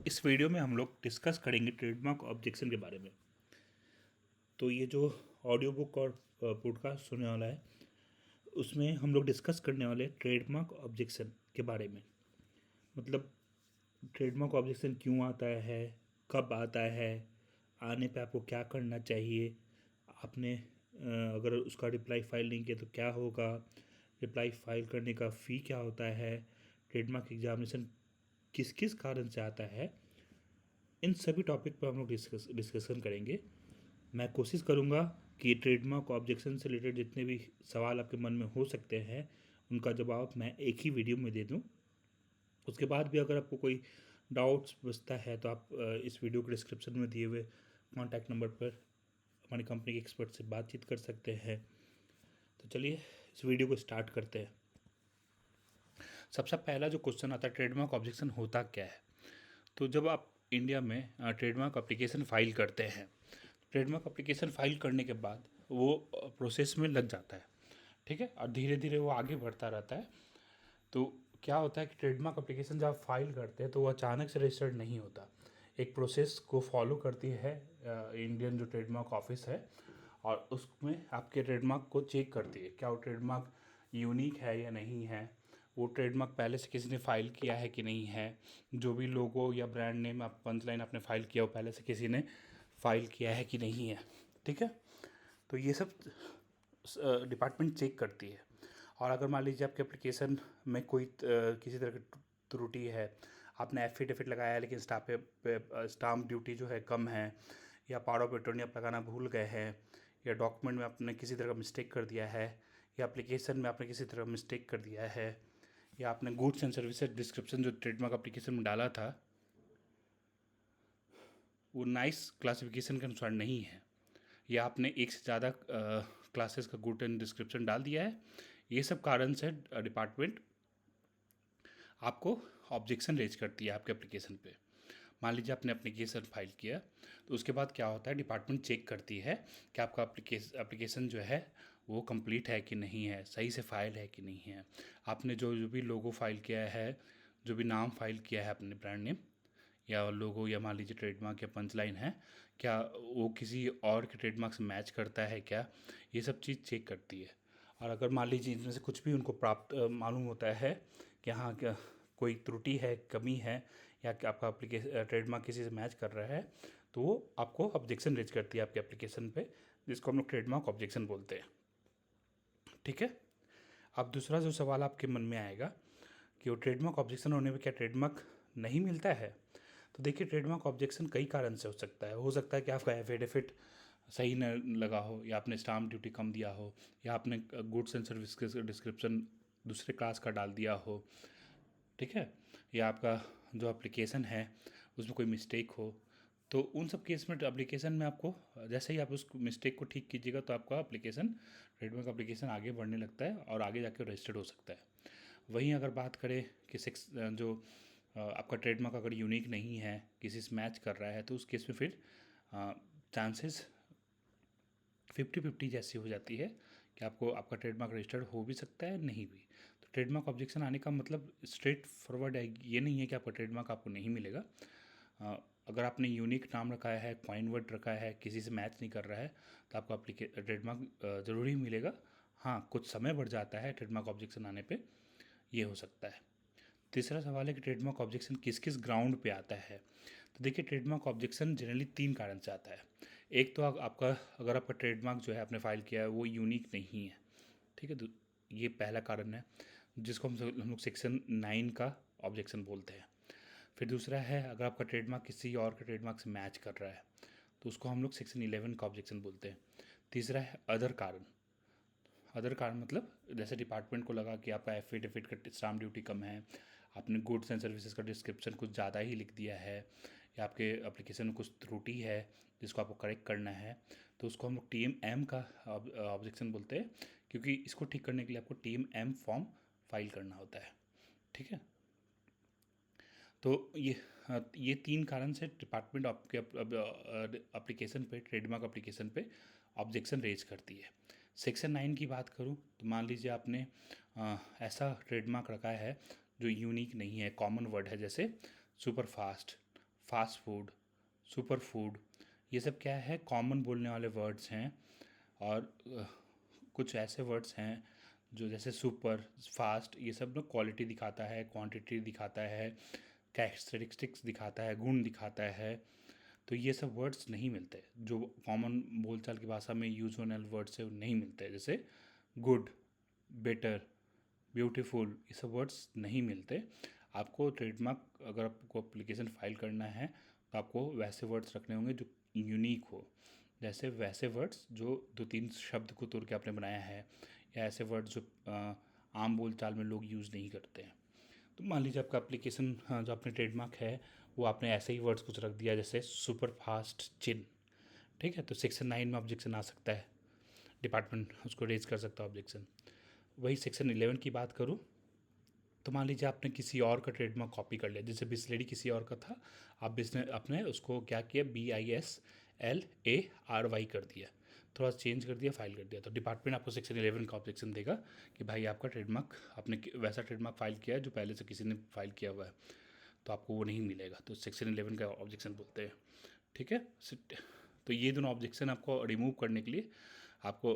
इस वीडियो में हम लोग डिस्कस करेंगे ट्रेडमार्क ऑब्जेक्शन के बारे में। तो ये जो ऑडियो बुक और पॉडकास्ट सुनने वाला है उसमें हम लोग डिस्कस करने वाले हैं ट्रेडमार्क ऑब्जेक्शन के बारे में। मतलब ट्रेडमार्क ऑब्जेक्शन क्यों आता है, कब आता है, आने पे आपको क्या करना चाहिए, आपने अगर उसका रिप्लाई फाइल नहीं किया तो क्या होगा, रिप्लाई फाइल करने का फ़ी क्या होता है, ट्रेडमार्क एग्जामिनेशन किस किस कारण से आता है, इन सभी टॉपिक पर हम लोग डिस्कशन करेंगे। मैं कोशिश करूँगा कि ट्रेडमार्क ऑब्जेक्शन से रिलेटेड जितने भी सवाल आपके मन में हो सकते हैं उनका जवाब मैं एक ही वीडियो में दे दूँ। उसके बाद भी अगर आपको कोई डाउट्स बचता है तो आप इस वीडियो के डिस्क्रिप्शन में दिए हुए कॉन्टैक्ट नंबर पर हमारी कंपनी के एक्सपर्ट से बातचीत कर सकते हैं। तो चलिए इस वीडियो को स्टार्ट करते हैं। सबसे पहला जो क्वेश्चन आता है, ट्रेडमार्क ऑब्जेक्शन होता क्या है। तो जब आप इंडिया में ट्रेडमार्क एप्लीकेशन फाइल करते हैं, ट्रेडमार्क एप्लीकेशन फाइल करने के बाद वो प्रोसेस में लग जाता है, ठीक है, और धीरे धीरे वो आगे बढ़ता रहता है। तो क्या होता है कि ट्रेडमार्क एप्लीकेशन जब आप फाइल करते हैं तो वो अचानक से रजिस्टर्ड नहीं होता, एक प्रोसेस को फॉलो करती है इंडियन जो ट्रेडमार्क ऑफिस है, और उसमें आपके ट्रेडमार्क को चेक करती है क्या वो ट्रेडमार्क यूनिक है या नहीं है, वो ट्रेडमार्क पहले से किसी ने फाइल किया है कि नहीं है, जो भी लोगो या ब्रांड नेम आप पंच लाइन आपने फाइल किया वो पहले से किसी ने फाइल किया है कि नहीं है, ठीक है। तो ये सब डिपार्टमेंट चेक करती है। और अगर मान लीजिए आपके एप्लीकेशन में कोई किसी तरह की त्रुटि है, आपने एफिडेविट लगाया है लेकिन स्टाम्प ड्यूटी जो है कम है, या पावर ऑफ अटॉर्नी आप लगाना भूल गए हैं, या डॉक्यूमेंट में आपने किसी तरह का मिस्टेक कर दिया है, या एप्लीकेशन में आपने किसी तरह मिस्टेक कर दिया है, या आपने गुड्स एंड सर्विसेज डिस्क्रिप्शन जो ट्रेडमार्क एप्लीकेशन में डाला था वो नाइस क्लासिफिकेशन के अनुसार नहीं है, या आपने एक से ज़्यादा क्लासेस का गुड एंड डिस्क्रिप्शन डाल दिया है, ये सब कारण से डिपार्टमेंट आपको ऑब्जेक्शन रेज करती है आपके एप्लीकेशन पे। मान लीजिए आपने एप्लीकेशन फाइल किया, तो उसके बाद क्या होता है, डिपार्टमेंट चेक करती है कि आपका एप्लीकेशन जो है वो कंप्लीट है कि नहीं है, सही से फाइल है कि नहीं है, आपने जो जो भी लोगो फाइल किया है, जो भी नाम फाइल किया है अपने ब्रांड नेम या लोगो, या मान लीजिए ट्रेडमार्क या पंच लाइन है, क्या वो किसी और के ट्रेडमार्क से मैच करता है क्या, ये सब चीज़ चेक करती है। और अगर मान लीजिए इनमें से कुछ भी उनको प्राप्त मालूम होता है कि हाँ क्या कोई त्रुटि है, कमी है, या कि आपका एप्लीकेशन ट्रेडमार्क किसी से मैच कर रहा है, तो वो आपको ऑब्जेक्शन रेज करती है आपके एप्लीकेशन पे, जिसको हम लोग ट्रेडमार्क ऑब्जेक्शन बोलते हैं, ठीक है। अब दूसरा जो सवाल आपके मन में आएगा कि वो ट्रेडमार्क ऑब्जेक्शन होने पे क्या ट्रेडमार्क नहीं मिलता है। तो देखिए, ट्रेडमार्क ऑब्जेक्शन कई कारण से हो सकता है कि आपका एफिडेविट सही न लगा हो, या आपने स्टाम्प ड्यूटी कम दिया हो, या आपने गुड्स एंड सर्विस का डिस्क्रिप्शन दूसरे क्लास का डाल दिया हो, ठीक है, या आपका जो एप्लीकेशन है उसमें कोई मिस्टेक हो। तो उन सब केस में एप्लीकेशन में आपको जैसे ही आप उस मिस्टेक को ठीक कीजिएगा तो आपका एप्लीकेशन, ट्रेडमार्क एप्लीकेशन आगे बढ़ने लगता है और आगे जाके रजिस्टर्ड हो सकता है। वहीं अगर बात करें कि जो आपका ट्रेडमार्क अगर यूनिक नहीं है, किसी से मैच कर रहा है, तो उस केस में फिर चांसेस 50-50 जैसी हो जाती है कि आपको आपका ट्रेडमार्क रजिस्टर्ड हो भी सकता है, नहीं भी। तो ट्रेडमार्क ऑब्जेक्शन आने का मतलब स्ट्रेट फॉरवर्ड है, ये नहीं है कि आपका ट्रेडमार्क आपको नहीं मिलेगा। अगर आपने यूनिक नाम रखा है, कॉइन वर्ड रखा है, किसी से मैच नहीं कर रहा है, तो आपको ट्रेडमार्क ज़रूर ही मिलेगा। हाँ, कुछ समय बढ़ जाता है ट्रेडमार्क ऑब्जेक्शन आने पे, ये हो सकता है। तीसरा सवाल है कि ट्रेडमार्क ऑब्जेक्शन किस किस ग्राउंड पे आता है। तो देखिए, ट्रेडमार्क ऑब्जेक्शन जनरली 3 कारण से आता है। एक तो आपका अगर आपका ट्रेडमार्क जो है आपने फाइल किया है वो यूनिक नहीं है, ठीक है, तो ये पहला कारण है जिसको हम लोग सेक्शन 9 का ऑब्जेक्शन बोलते हैं। फिर दूसरा है अगर आपका ट्रेडमार्क किसी और के ट्रेडमार्क से मैच कर रहा है तो उसको हम लोग सेक्शन 11 का ऑब्जेक्शन बोलते हैं। तीसरा है अदर कारण। अदर कारण मतलब जैसे डिपार्टमेंट को लगा कि आपका एफिडेविट का स्टाम्प ड्यूटी कम है, आपने गुड्स एंड सर्विसेज का डिस्क्रिप्शन कुछ ज़्यादा ही लिख दिया है, या आपके एप्लीकेशन में कुछ त्रुटि है जिसको आपको करेक्ट करना है, तो उसको हम लोग TMM का ऑब्जेक्शन बोलते हैं, क्योंकि इसको ठीक करने के लिए आपको TMM फॉर्म फाइल करना होता है, ठीक है। तो ये 3 कारण से डिपार्टमेंट आपके एप्लीकेशन पे, ट्रेडमार्क एप्लीकेशन पे ऑब्जेक्शन रेज करती है। सेक्शन 9 की बात करूँ तो मान लीजिए आपने ऐसा ट्रेडमार्क रखा है जो यूनिक नहीं है, कॉमन वर्ड है, जैसे super fast, fast food, super food, ये सब क्या है, कॉमन बोलने वाले वर्ड्स हैं। और कुछ ऐसे वर्ड्स हैं जो जैसे सुपर, फास्ट, ये सब ना क्वालिटी दिखाता है, क्वांटिटी दिखाता है, कैरेक्टरिस्टिक्स दिखाता है, गुण दिखाता है। तो ये सब वर्ड्स नहीं मिलते, जो कॉमन बोलचाल की भाषा में यूज होने वाले वर्ड्स है वो नहीं मिलते। जैसे गुड, बेटर, ब्यूटीफुल, ये सब वर्ड्स नहीं मिलते। आपको ट्रेडमार्क अगर आपको एप्लीकेशन फाइल करना है तो आपको वैसे वर्ड्स रखने होंगे जो यूनिक हो। जैसे वैसे वर्ड्स जो 2-3 शब्द को तोड़ के आपने बनाया है, या ऐसे वर्ड्स जो आम बोलचाल में लोग यूज़ नहीं करते हैं। तो मान लीजिए आपका एप्लीकेशन जो आपने ट्रेडमार्क है वो आपने ऐसे ही वर्ड्स कुछ रख दिया, जैसे सुपर फास्ट चिन, ठीक है, तो सेक्शन 9 में ऑब्जेक्शन आ सकता है, डिपार्टमेंट उसको रेज कर सकता है ऑब्जेक्शन। वही सेक्शन 11 की बात करूँ तो मान लीजिए आपने किसी और का ट्रेडमार्क कॉपी कर लिया, जैसे बिस्लेरी किसी और का था, आप बिजनेस आपने उसको क्या किया, BISLARY कर दिया, थोड़ा चेंज कर दिया, फाइल कर दिया, तो डिपार्टमेंट आपको सेक्शन 11 का ऑब्जेक्शन देगा कि भाई आपका ट्रेडमार्क, आपने वैसा ट्रेडमार्क फाइल किया है जो पहले से किसी ने फाइल किया हुआ है, तो आपको वो नहीं मिलेगा। तो सेक्शन 11 का ऑब्जेक्शन बोलते हैं, ठीक है। तो ये दोनों ऑब्जेक्शन आपको रिमूव करने के लिए आपको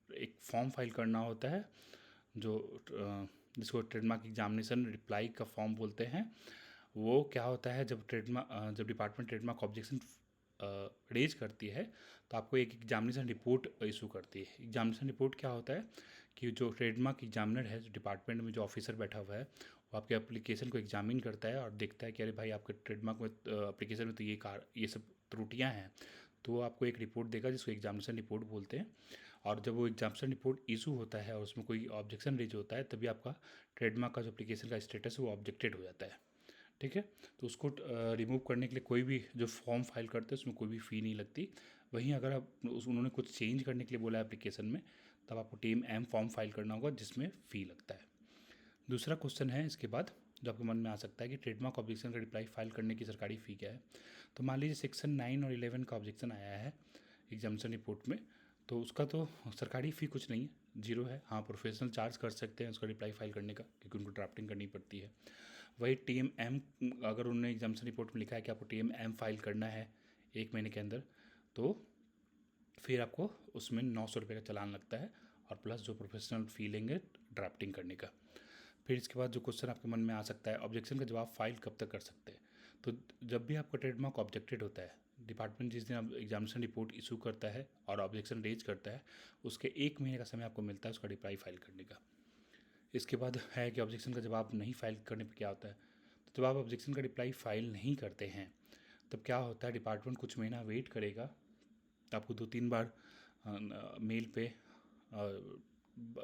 एक फॉर्म फाइल करना होता है, जो जिसको ट्रेडमार्क एग्जामिनेशन रिप्लाई का फॉर्म बोलते हैं। वो क्या होता है, जब डिपार्टमेंट ट्रेडमार्क ऑब्जेक्शन रेज करती है तो आपको एक एग्जामिनेशन रिपोर्ट इशू करती है। एग्जामिनेशन रिपोर्ट क्या होता है कि जो ट्रेडमार्क एग्जामिनर है, जो डिपार्टमेंट में जो ऑफिसर बैठा हुआ है, वो आपके एप्लीकेशन को एग्जामिन करता है और देखता है कि अरे भाई आपके ट्रेडमार्क में एप्लीकेशन में तो ये सब त्रुटियां हैं, तो वो आपको एक रिपोर्ट देगा जिसको एग्जामिनेशन रिपोर्ट बोलते हैं। और जब वो एग्जामिनेशन रिपोर्ट इशू होता है और उसमें कोई ऑब्जेक्शन रेज होता है, तभी आपका ट्रेडमार्क का जो एप्लीकेशन का स्टेटस है वो ऑब्जेक्टेड हो जाता है, ठीक है। तो उसको रिमूव करने के लिए कोई भी जो फॉर्म फाइल करते हैं उसमें कोई भी फ़ी नहीं लगती। वहीं अगर आप उन्होंने कुछ चेंज करने के लिए बोला है एप्लीकेशन में, तब आपको TM फॉर्म फाइल करना होगा जिसमें फ़ी लगता है। दूसरा क्वेश्चन है इसके बाद जो आपके मन में आ सकता है कि ट्रेडमार्क ऑब्जेक्शन का रिप्लाई फाइल करने की सरकारी फ़ी क्या है। तो मान लीजिए सेक्शन 9 और 11 का ऑब्जेक्शन आया है एग्जामिनेशन रिपोर्ट में, तो उसका तो सरकारी फ़ी कुछ नहीं है, जीरो है। हाँ, प्रोफेशनल चार्ज कर सकते हैं उसका रिप्लाई फाइल करने का, क्योंकि उनको ड्राफ्टिंग करनी पड़ती है। वही TMM, अगर उन्होंने एग्जामिनेशन रिपोर्ट में लिखा है कि आपको TMM फाइल करना है 1 महीने के अंदर, तो फिर आपको उसमें 900 रुपये का चालान लगता है, और प्लस जो प्रोफेशनल फी लेंगे ड्राफ्टिंग करने का। फिर इसके बाद जो क्वेश्चन आपके मन में आ सकता है, ऑब्जेक्शन का जवाब फाइल कब तक कर सकते हैं। तो जब भी आपका ट्रेडमार्क ऑब्जेक्टेड होता है, डिपार्टमेंट जिस दिन एग्जामिनेशन रिपोर्ट इशू करता है और ऑब्जेक्शन रेज करता है, उसके 1 महीने का समय आपको मिलता है उसका रिप्लाई फाइल करने का। इसके बाद है कि ऑब्जेक्शन का जवाब नहीं फाइल करने पर क्या होता है। तो जब आप ऑब्जेक्शन का रिप्लाई फाइल नहीं करते हैं तब क्या होता है, डिपार्टमेंट कुछ महीना वेट करेगा, आपको 2-3 बार मेल पे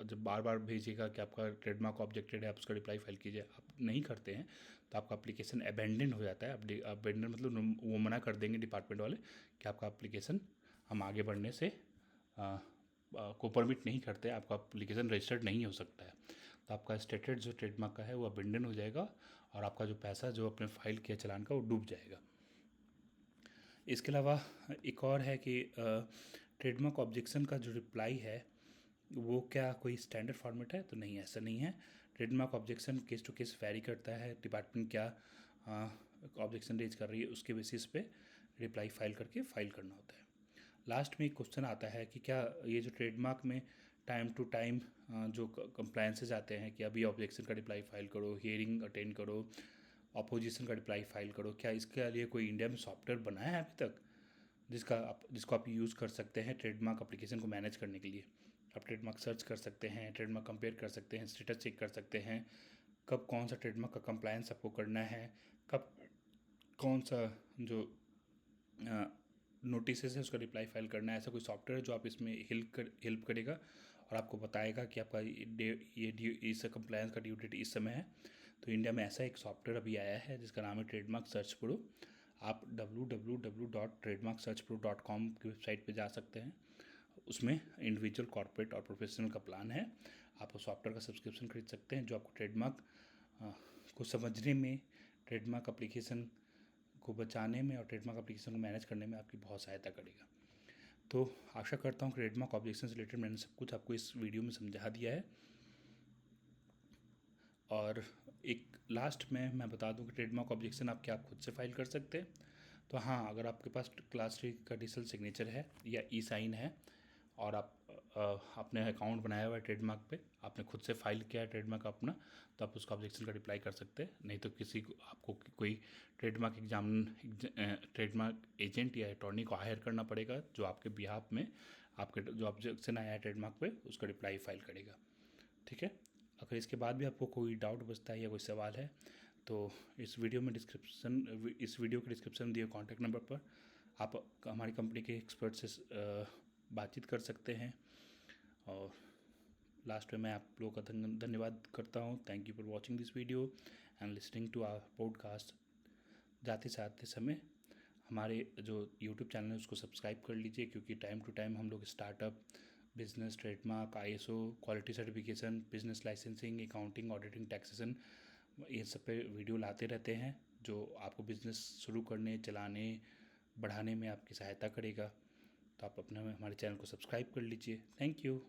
जब बार बार भेजिएगा कि आपका ट्रेडमार्क ऑब्जेक्टेड है, आप उसका रिप्लाई फाइल कीजिए, आप नहीं करते हैं तो आपका एप्लीकेशन अबेंडन हो जाता है। अबेंडन मतलब वो मना कर देंगे डिपार्टमेंट वाले कि आपका एप्लीकेशन हम आगे बढ़ने से को परमिट नहीं करते, आपका एप्लीकेशन रजिस्टर्ड नहीं हो सकता है। तो आपका स्टेटस जो ट्रेडमार्क का है वो अबेंडन हो जाएगा, और आपका जो पैसा जो आपने फाइल किया चालान का वो डूब जाएगा। इसके अलावा एक और है कि ट्रेडमार्क ऑब्जेक्शन का जो रिप्लाई है वो क्या कोई स्टैंडर्ड फॉर्मेट है, तो नहीं, ऐसा नहीं है। Trademark objection case to case vary करता है, डिपार्टमेंट क्या ऑब्जेक्शन रेज कर रही है उसके बेसिस पे रिप्लाई फाइल करके फाइल करना होता है। लास्ट में एक क्वेश्चन आता है कि क्या ये जो ट्रेडमार्क में टाइम टू टाइम जो कंप्लायंसेज आते हैं कि अभी ऑब्जेक्शन का रिप्लाई फाइल करो, हियरिंग अटेंड करो, अपोजिशन का रिप्लाई फाइल करो, क्या इसके लिए कोई इंडिया में सॉफ्टवेयर बनाया है अभी तक जिसको आप यूज़ कर सकते हैं ट्रेडमार्क एप्लीकेशन को मैनेज करने के लिए। आप ट्रेडमार्क सर्च कर सकते हैं, ट्रेडमार्क कंपेयर कर सकते हैं, स्टेटस चेक कर सकते हैं, कब कौन सा ट्रेडमार्क का कंप्लायंस आपको करना है, कब कौन सा जो नोटिस है उसका रिप्लाई फाइल करना है। ऐसा कोई सॉफ्टवेयर जो आप इसमें हेल्प करेगा और आपको बताएगा कि आपका इस कंप्लायंस का ड्यू डेट इस समय है। तो इंडिया में ऐसा एक सॉफ्टवेयर अभी आया है जिसका नाम है ट्रेडमार्क सर्च प्रो। आप www.trademarksearchpro.com की वेबसाइट पे जा सकते हैं, उसमें इंडिविजुअल, कॉर्पोरेट और प्रोफेशनल का प्लान है। आप उस सॉफ्टवेयर का सब्सक्रिप्शन खरीद सकते हैं जो आपको ट्रेडमार्क को समझने में, ट्रेडमार्क एप्लीकेशन को बचाने में और ट्रेडमार्क एप्लीकेशन को मैनेज करने में आपकी बहुत सहायता करेगा। तो आशा करता हूँ ट्रेडमार्क ऑब्जेक्शन से रिलेटेड मैंने सब कुछ आपको इस वीडियो में समझा दिया है। और एक लास्ट में मैं बता दूं कि ट्रेडमार्क ऑब्जेक्शन आप खुद से फाइल कर सकते हैं। तो हाँ, अगर आपके पास क्लास 3 का डिजिटल सिग्नेचर है या ई साइन है और आपने अकाउंट बनाया हुआ है ट्रेडमार्क पे, आपने खुद से फाइल किया है ट्रेडमार्क अपना, तो आप उसका ऑब्जेक्शन का रिप्लाई कर सकते हैं। नहीं तो किसी को आपको कोई ट्रेडमार्क एजेंट या अटॉर्नी को हायर करना पड़ेगा, जो आपके बिहाफ में आपके जो ऑब्जेक्शन आया है ट्रेडमार्क पे उसका रिप्लाई फाइल करेगा। ठीक है। अगर इसके बाद भी आपको कोई डाउट बचता है या कोई सवाल है तो इस वीडियो के डिस्क्रिप्शन में दिए कॉन्टैक्ट नंबर पर आप हमारी कंपनी के एक्सपर्ट से बातचीत कर सकते हैं। और लास्ट में मैं आप लोगों का धन्यवाद करता हूँ। Thank you for watching this video and listening to our podcast. जाते समय हमारे जो यूट्यूब चैनल है उसको सब्सक्राइब कर लीजिए, क्योंकि टाइम टू टाइम हम लोग startup, business, trademark, ISO, quality certification, business licensing, accounting, auditing, taxation, ये सब पे वीडियो लाते रहते हैं, जो आपको बिज़नेस शुरू करने, चलाने, बढ़ाने में आपकी सहायता करेगा। तो आप अपने हमारे चैनल को सब्सक्राइब कर लीजिए। Thank you.